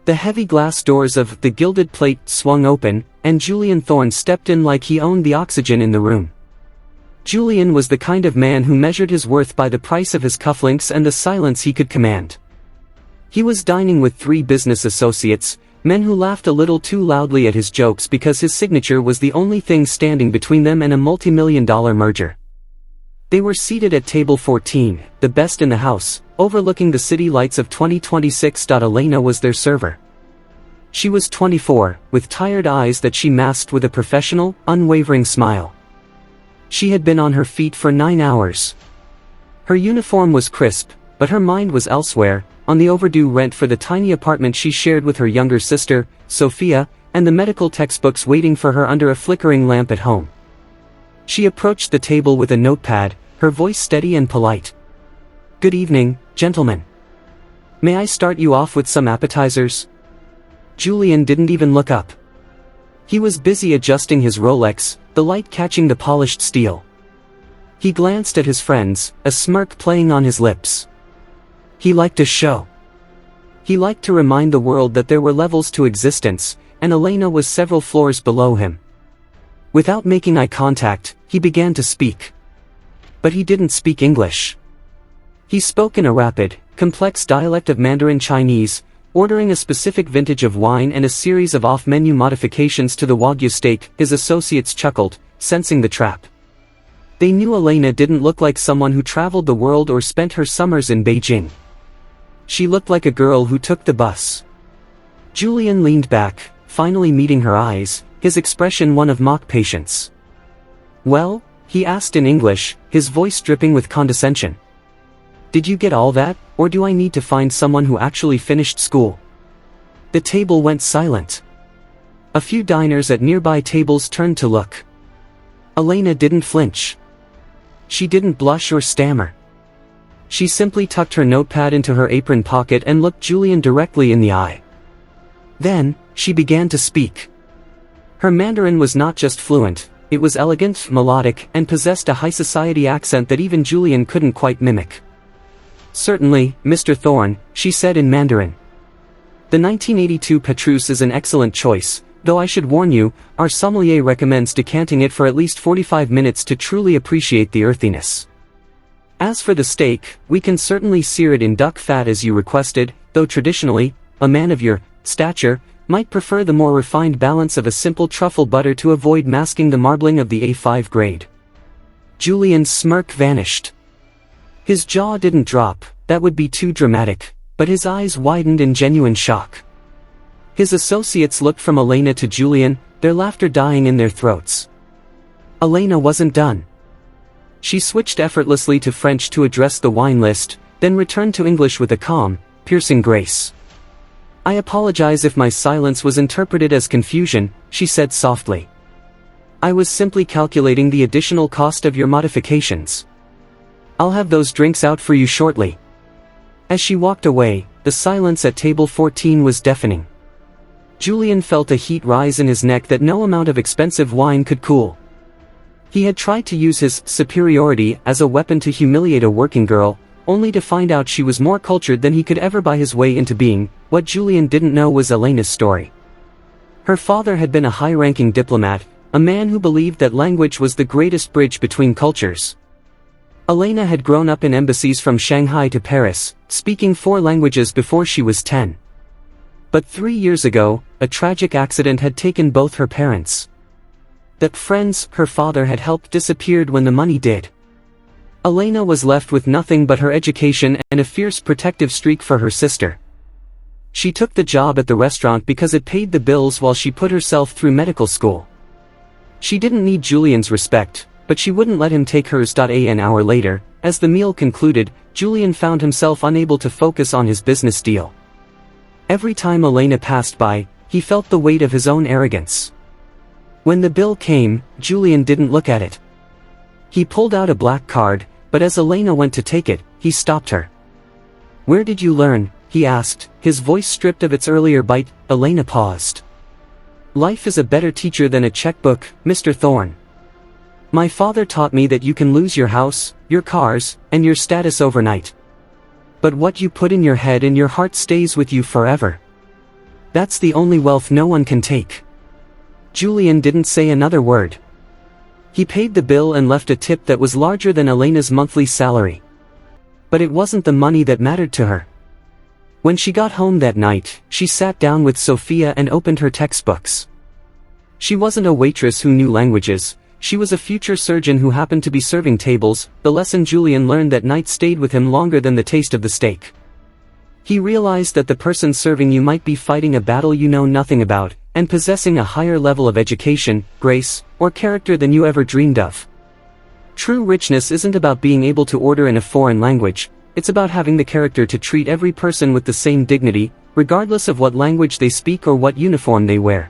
The heavy glass doors of The Gilded Plate swung open, and Julian Thorne stepped in like he owned the oxygen in the room. Julian was the kind of man who measured his worth by the price of his cufflinks and the silence he could command. He was dining with 3 business associates, men who laughed a little too loudly at his jokes because his signature was the only thing standing between them and a multi-million-dollar merger. They were seated at table 14, the best in the house, overlooking the city lights of 2026. Elena was their server. She was 24, with tired eyes that she masked with a professional, unwavering smile. She had been on her feet for 9 hours. Her uniform was crisp, but her mind was elsewhere, on the overdue rent for the tiny apartment she shared with her younger sister, Sophia, and the medical textbooks waiting for her under a flickering lamp at home. She approached the table with a notepad, her voice steady and polite. "Good evening, gentlemen. May I start you off with some appetizers?" Julian didn't even look up. He was busy adjusting his Rolex, the light catching the polished steel. He glanced at his friends, a smirk playing on his lips. He liked a show. He liked to remind the world that there were levels to existence, and Elena was several floors below him. Without making eye contact, he began to speak. But he didn't speak English. He spoke in a rapid, complex dialect of Mandarin Chinese, ordering a specific vintage of wine and a series of off-menu modifications to the Wagyu steak. His associates chuckled, sensing the trap. They knew Elena didn't look like someone who traveled the world or spent her summers in Beijing. She looked like a girl who took the bus. Julian leaned back, finally meeting her eyes, his expression one of mock patience. "Well?" he asked in English, his voice dripping with condescension. "Did you get all that, or do I need to find someone who actually finished school?" The table went silent. A few diners at nearby tables turned to look. Elena didn't flinch. She didn't blush or stammer. She simply tucked her notepad into her apron pocket and looked Julian directly in the eye. Then, she began to speak. Her Mandarin was not just fluent, it was elegant, melodic, and possessed a high society accent that even Julian couldn't quite mimic. "Certainly, Mr. Thorne," she said in Mandarin. "The 1982 Petrus is an excellent choice, though I should warn you, our sommelier recommends decanting it for at least 45 minutes to truly appreciate the earthiness. As for the steak, we can certainly sear it in duck fat as you requested, though traditionally, a man of your stature might prefer the more refined balance of a simple truffle butter to avoid masking the marbling of the A5 grade." Julian's smirk vanished. His jaw didn't drop, that would be too dramatic, but his eyes widened in genuine shock. His associates looked from Elena to Julian, their laughter dying in their throats. Elena wasn't done. She switched effortlessly to French to address the wine list, then returned to English with a calm, piercing grace. "I apologize if my silence was interpreted as confusion," she said softly. "I was simply calculating the additional cost of your modifications. I'll have those drinks out for you shortly." As she walked away, the silence at table 14 was deafening. Julian felt a heat rise in his neck that no amount of expensive wine could cool. He had tried to use his superiority as a weapon to humiliate a working girl, only to find out she was more cultured than he could ever buy his way into being. What Julian didn't know was Elena's story. Her father had been a high-ranking diplomat, a man who believed that language was the greatest bridge between cultures. Elena had grown up in embassies from Shanghai to Paris, speaking 4 languages before she was 10. But 3 years ago, a tragic accident had taken both her parents. That friends her father had helped disappeared when the money did. Elena was left with nothing but her education and a fierce protective streak for her sister. She took the job at the restaurant because it paid the bills while she put herself through medical school. She didn't need Julian's respect, but she wouldn't let him take hers. An hour later, as the meal concluded, Julian found himself unable to focus on his business deal. Every time Elena passed by, he felt the weight of his own arrogance. When the bill came, Julian didn't look at it. He pulled out a black card, but as Elena went to take it, he stopped her. "Where did you learn?" he asked, his voice stripped of its earlier bite. Elena paused. "Life is a better teacher than a checkbook, Mr. Thorne. My father taught me that you can lose your house, your cars, and your status overnight. But what you put in your head and your heart stays with you forever." That's the only wealth no one can take. Julian didn't say another word. He paid the bill and left a tip that was larger than Elena's monthly salary. But it wasn't the money that mattered to her. When she got home that night, she sat down with Sophia and opened her textbooks. She wasn't a waitress who knew languages, she was a future surgeon who happened to be serving tables. The lesson Julian learned that night stayed with him longer than the taste of the steak. He realized that the person serving you might be fighting a battle you know nothing about, and possessing a higher level of education, grace, or character than you ever dreamed of. True richness isn't about being able to order in a foreign language, it's about having the character to treat every person with the same dignity, regardless of what language they speak or what uniform they wear.